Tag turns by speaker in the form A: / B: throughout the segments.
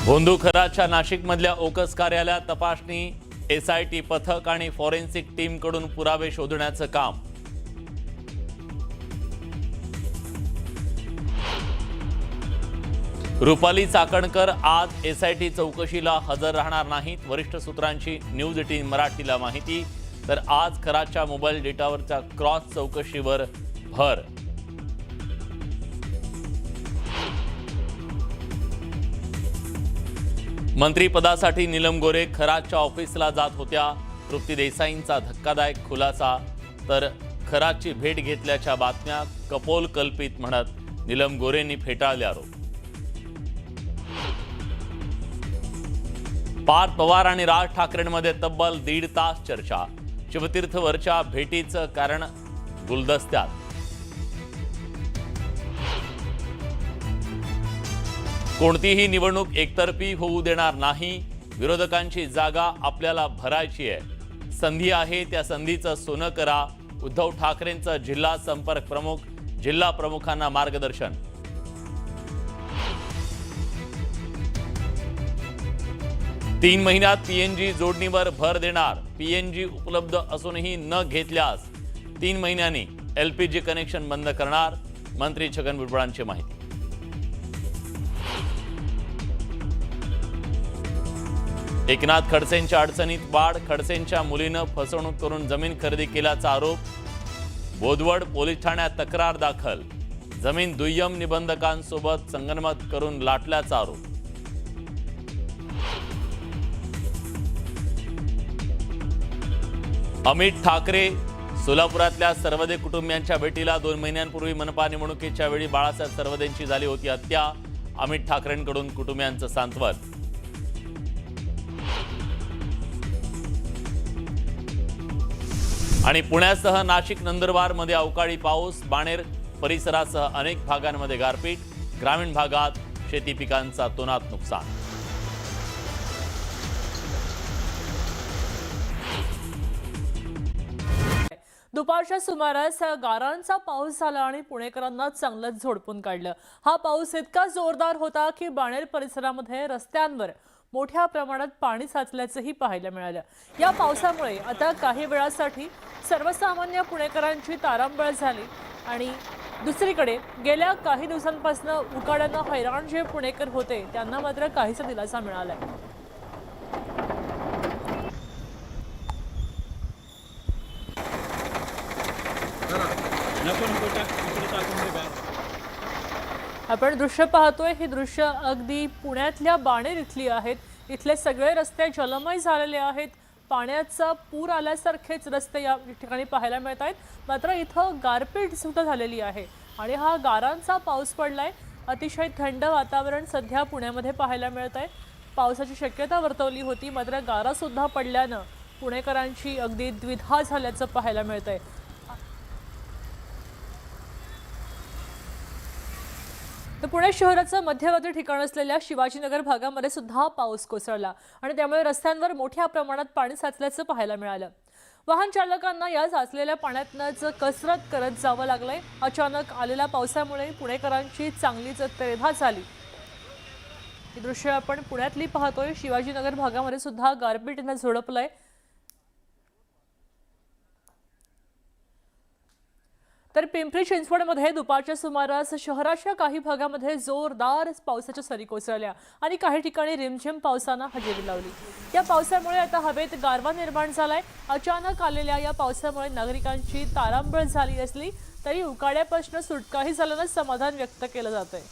A: भोंदूखराच्या नाशिकमधल्या ओकस कार्यालयात तपासणी, एसआयटी पथक आणि फॉरेन्सिक टीमकडून पुरावे शोधण्याचं काम. रुपाली चाकणकर आज एसआयटी चौकशीला हजर राहणार नाहीत. वरिष्ठ सूत्रांची न्यूज 18 मराठीला माहिती. तर आज खराच्या मोबाईल डेटावरच्या क्रॉस चौकशीवर भर. मंत्रीपदासाठी नीलम गोरे खराच्या ऑफिसला जात होत्या. तृप्ती देसाईंचा धक्कादायक खुलासा. तर खराची भेट घेतल्याच्या बातम्या कपोल कल्पित म्हणत नीलम गोरेंनी फेटाळले आरोप. पार्थ पवार आणि राज ठाकरेंमध्ये तब्बल 1.5 तास चर्चा. शिवतीर्थवरच्या भेटीचं कारण गुलदस्त्यात. कोणतीही निवडणूक एकतर्फी होऊ देणार नाही. विरोधकांची जागा आपल्याला भरायची आहे. संधी आहे त्या संधीचं सोनं करा. उद्धव ठाकरेंचं जिल्हा संपर्क प्रमुख. जिल्हा प्रमुखांना मार्गदर्शन. तीन महिन्यात पीएनजी जोडणीवर भर देणार. पीएनजी उपलब्ध असूनही न घेतल्यास 3 महिन्यांनी एलपीजी कनेक्शन बंद करणार. मंत्री छगन भुजबळांची माहिती. एकनाथ खडसेंच्या अडचणीत वाढ. खडसेंच्या मुलीनं फसवणूक करून जमीन खरेदी केल्याचा आरोप. बोदवड पोलीस ठाण्यात तक्रार दाखल. जमीन दुय्यम निबंधकांसोबत संगनमत करून लाटल्याचा आरोप. अमित ठाकरे सोलापुरातल्या सर्वदे कुटुंबियांच्या भेटीला. 2 महिन्यांपूर्वी मनपा निवडणुकीच्या वेळी बाळासाहेब सर्वदेंची झाली होती हत्या. अमित ठाकरेंकडून कुटुंबियांचं सांत्वन. आणि पुण्यासह नाशिक नंदुरबार मध्ये अवकाळी पाऊस. बाणेर परिसरासह अनेक भागांमध्ये गारपीट. ग्रामीण भागात शेती पिकांचा तोनात नुकसान.
B: दुपारच्या सुमारास गारांचा पाऊस झाला आणि पुणेकरांना चांगलंच झोडपून काढलं. हा पाऊस इतका जोरदार होता की बाणेर परिसरामध्ये रस्त्यांवर मोठ्या प्रमाणात पाणी साचल्याचंही पाहायला मिळालं. या पावसामुळे आता काही वेळासाठी सर्वसामान्य पुणेकरांची तारांबळ झाली. आणि दुसरीकडे गेल्या काही दिवसांपासून उकाड्यानं हैराण जे पुणेकर होते त्यांना मात्र काहीसा दिलासा मिळालाय. आपण दृश्य पाहतोय. ही दृश्य अगदी पुण्यातल्या बाणेर इथली आहेत. इथले सगळे रस्ते जलमय झालेले आहेत. पाण्याचा पूर आल्यासारखेच रस्ते या ठिकाणी पाहायला मिळत आहेत. मात्र इथं गारपीट सुद्धा झालेली आहे आणि हा गारांचा पाऊस पडलाय. अतिशय थंड वातावरण सध्या पुण्यामध्ये पाहायला मिळत आहे. पावसाची शक्यता वर्तवली होती मात्र गारा सुद्धा पडल्यानं पुणेकरांची अगदी द्विधा झाल्याचं पाहायला मिळत आहे. तर पुणे शहराचं मध्यवर्ती ठिकाण असलेल्या शिवाजीनगर भागामध्ये सुद्धा पाऊस कोसळला आणि त्यामुळे रस्त्यांवर मोठ्या प्रमाणात पाणी साचल्याचं पाहायला मिळालं. वाहन चालकांना या साचलेल्या पाण्यातनंच कसरत करत जावं लागलंय. अचानक आलेल्या पावसामुळे पुणेकरांची चांगलीच त्रेधा झाली. ही दृश्य आपण पुण्यातली पाहतोय. शिवाजीनगर भागामध्ये सुद्धा गारपीटनं झोडपलंय. तर पिंपरी चिंचवडमध्ये दुपारच्या सुमारास शहराच्या काही भागामध्ये जोरदार पावसाच्या सरी कोसळल्या आणि काही ठिकाणी रिमझिम पावसानं हजेरी लावली. या पावसामुळे आता हवेत गारवा निर्माण झालाय. अचानक आलेल्या या पावसामुळे नागरिकांची तारांबळ झाली असली तरी उकाड्यापासून सुटकाही झाल्यानं समाधान व्यक्त केलं जातंय.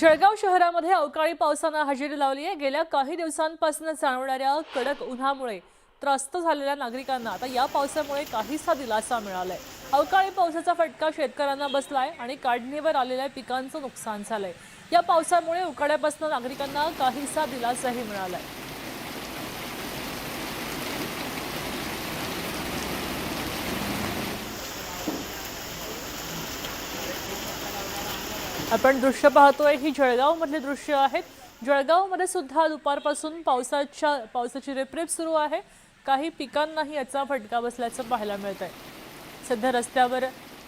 B: जळगाव शहरामध्ये अवकाळी पावसानं हजेरी लावली आहे. गेल्या काही दिवसांपासून जाणवणाऱ्या कडक उन्हामुळे त्रस्त झालेल्या नागरिकांना आता या पावसामुळे काहीसा दिलासा मिळालाय. अवकाळी पावसाचा फटका शेतकऱ्यांना बसलाय आणि काढणीवर आलेल्या पिकांचं नुकसान झालंय. या पावसामुळे उकाड्यापासून नागरिकांना काहीसा दिलासाही मिळालाय. आपण दृश्य पाहतोय. ही जळगाव मधली दृश्य आहेत. जळगाव मध्ये सुद्धा दुपारपासून पावसाची रिपरिप सुरू आहे. काही पिकांनाही याचा फटका बसल्याचं पाहायला मिळत आहे। सध्या रस्त्यावर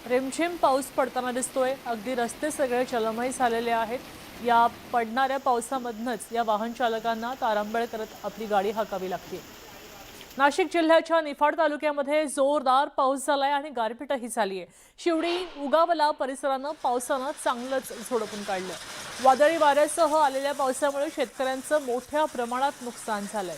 B: रिमझिम पाऊस पडताना दिसतोय। अगदी रस्ते सगळे जलमय झालेले आहेत। या पडणाऱ्या पावसामधनच या वाहन चालकांना तारांबळ करत आपली गाडी हाकावी लागते। नाशिक जिल्ह्याच्या निफाड तालुक्यामध्ये जोरदार पाऊस झालाय आणि गारपीटही झालीय। शिवडी उगावला परिसरानं पावसानं चांगलंच झोडपून काढलं। वादळी वाऱ्यासह आलेल्या पावसामुळे शेतकऱ्यांचं मोठ्या प्रमाणात नुकसान झालंय।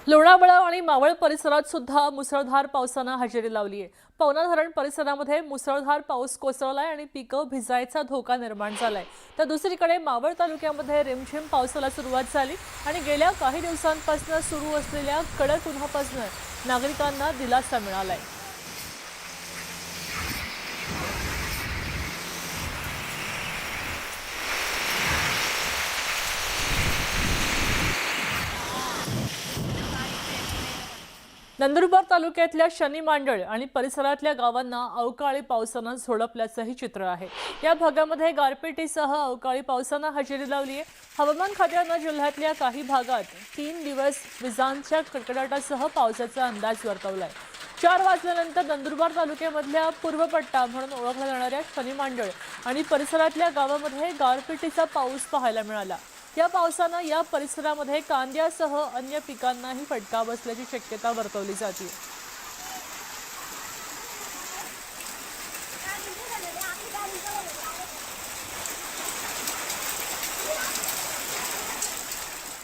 B: लोणावळा आणि मावळ परिसरात सुद्धा मुसळधार पावसानं हजेरी लावली आहे। पवना धरण परिसरामध्ये मुसळधार पाऊस कोसळलाय आणि पिकं भिजायचा धोका निर्माण झालाय। तर दुसरीकडे मावळ तालुक्यामध्ये रिमझिम पावसाला सुरुवात झाली आणि गेल्या काही दिवसांपासून सुरू असलेल्या कडक उन्हापासून नागरिकांना दिलासा मिळालाय। नंदुरबार तालुक्यातल्या शनी मांडळ आणि परिसरातल्या गावांना अवकाळी पावसानं झोडपल्याचंही चित्र आहे। या भागामध्ये गारपिटीसह अवकाळी पावसानं हजेरी लावली आहे। हवामान खात्यानं जिल्ह्यातल्या काही भागात 3 दिवस विजांच्या कडकडाटासह पावसाचा अंदाज वर्तवलाय। 4 वाजल्यानंतर नंदुरबार तालुक्यामधल्या पूर्व पट्टा म्हणून ओळखल्या जाणाऱ्या शनी मांडळ आणि परिसरातल्या गावामध्ये गारपिटीचा पाऊस पाहायला मिळाला। या पावसानं या परिसरामध्ये कांद्यासह अन्य पिकांनाही फटका बसल्याची शक्यता वर्तवली जाते।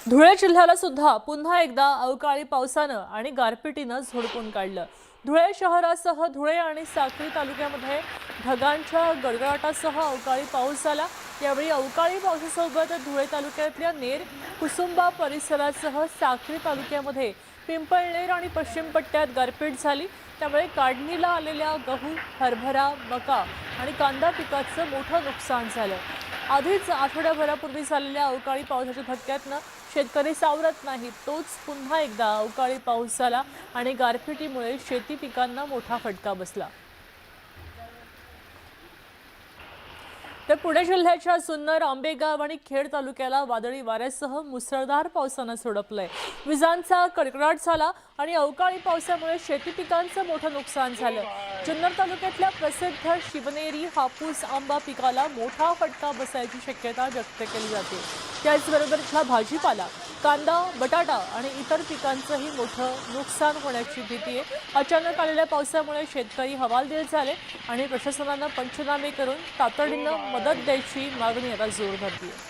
B: धुळे जिल्ह्याला सुद्धा पुन्हा एकदा अवकाळी पावसानं आणि गारपिटीनं झोडपून काढलं। धुळे शहरासह धुळे आणि साक्री तालुक्यामध्ये ढगांच्या गडगडाटासह अवकाळी पाऊस झाला। यावेळी अवकाळी पावसासोबत धुळे तालुक्यातल्या नेर कुसुंबा परिसरासह साक्री तालुक्यामध्ये पिंपळनेर आणि पश्चिम पट्ट्यात गारपीट झाली। त्यामुळे काढणीला आलेल्या गहू, हरभरा, मका आणि कांदा पिकाचं मोठं नुकसान झालं। आधीच आठवड्याभरापूर्वी झालेल्या अवकाळी पावसाच्या धक्क्यातनं शेतकरी सावरत नाहीत। तोच पुन्हा एकदा अवकाळी पाऊस झाला आणि गारपिटीमुळे शेती पिकांना मोठा फटका बसला। तर पुणे जिल्ह्याच्या जुन्नर, आंबेगाव आणि खेड तालुक्याला वादळी वाऱ्यासह मुसळधार पावसानं झोडपलंय। विजांचा कडकडाट झाला आणि अवकाळी पावसामुळे शेती पिकांचं मोठं नुकसान झालं। जुन्नर तालुक्यातल्या प्रसिद्ध शिवनेरी हापूस आंबा पिकाला मोठा फटका बसायची शक्यता व्यक्त केली जाते। त्याचबरोबर इथला भाजीपाला, कांदा, बटाटा आणि इतर पिकांचंही मोठं नुकसान होण्याची भीती आहे। अचानक आलेल्या पावसामुळे शेतकरी हवालदिल झाले आणि प्रशासनानं पंचनामे करून तातडीनं मदत द्यायची मागणी आता जोर धरली आहे।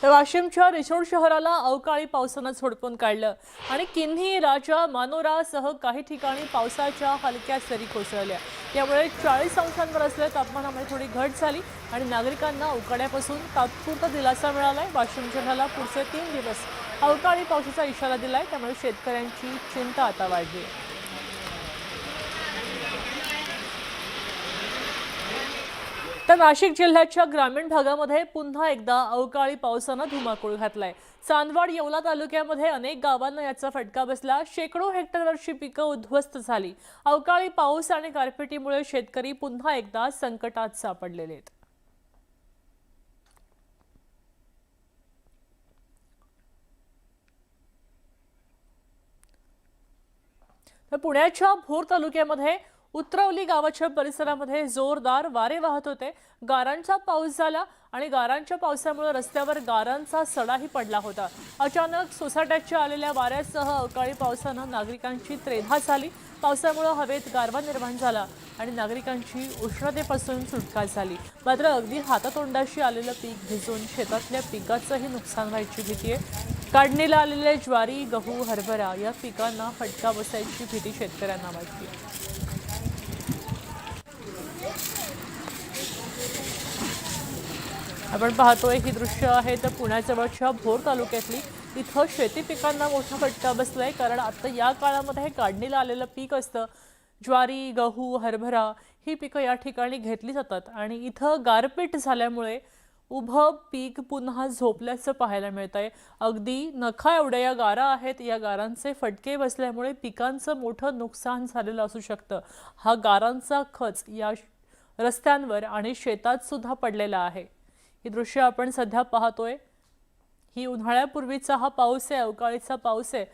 B: तर वाशिमच्या रिसोड शहराला अवकाळी पावसानं झोडपून काढलं आणि किन्ही, राजा, मानोरासह काही ठिकाणी पावसाच्या हलक्या सरी कोसळल्या। त्यामुळे 40 अंशांवर असलेल्या तापमानामध्ये थोडी घट झाली आणि नागरिकांना उकाड्यापासून तात्पुरता दिलासा मिळालाय। वाशिम जिल्ह्याला पुढचे 3 दिवस अवकाळी पावसाचा इशारा दिलाय। त्यामुळे शेतकऱ्यांची चिंता आता वाढली आहे। तर नाशिक जिल्ह्याच्या ग्रामीण भागामध्ये पुन्हा एकदा अवकाळी पावसानं धुमाकूळ घातलाय। चांदवड, येवला तालुक्यामध्ये अनेक गावांना याचा फटका बसला। शेकडो हेक्टरवरची पिकं उद्ध्वस्त झाली। अवकाळी पाऊस आणि गारपिटीमुळे शेतकरी पुन्हा एकदा संकटात सापडलेले आहेत। तर पुण्याच्या भोर तालुक्यामध्ये उतरवली गावाच्या परिसरामध्ये जोरदार वारे वाहत होते। गारांचा पाऊस झाला आणि गारांच्या पावसामुळे रस्त्यावर गारांचा सडाही पडला होता। अचानक सोसाट्याच्या आलेल्या वाऱ्यासह अवकाळी पावसानं नागरिकांची त्रेधा झाली। पावसामुळे हवेत गारवा निर्माण झाला आणि नागरिकांची उष्णतेपासून सुटका झाली। मात्र अगदी हातातोंडाशी आलेलं पीक भिजून शेतातल्या पिकाचंही नुकसान व्हायची भीती आहे। काढणीला आलेले ज्वारी, गहू, हरभरा या पिकांना फटका बसायची भीती शेतकऱ्यांना वाटते। आपण पाहतोय ही दृश्य आहे तर पुण्याजवळच्या भोर तालुक्यातली। इथं शेती पिकांना मोठा फटका बसलाय कारण आता या काळामध्ये काढणीला आलेलं पीक असतं। ज्वारी, गहू, हरभरा ही पिकं या ठिकाणी घेतली जातात आणि इथं गारपीट झाल्यामुळे उभं पीक पुन्हा झोपल्याचं पाहायला मिळतंय. अगदी नखा एवढ्या या गारा आहेत. या गारांचे फटके बसल्यामुळे पिकांचं मोठं नुकसान झालेलं असू शकतं. हा गारांचा खच या रस्त्यांवर आणि शेतात सुद्धा पडलेला आहे. ही दृश्य आपण सध्या पाहतोय. ही उन्हाळ्यापूर्वीचा हा पाऊस आहे, अवकाळीचा पाऊस आहे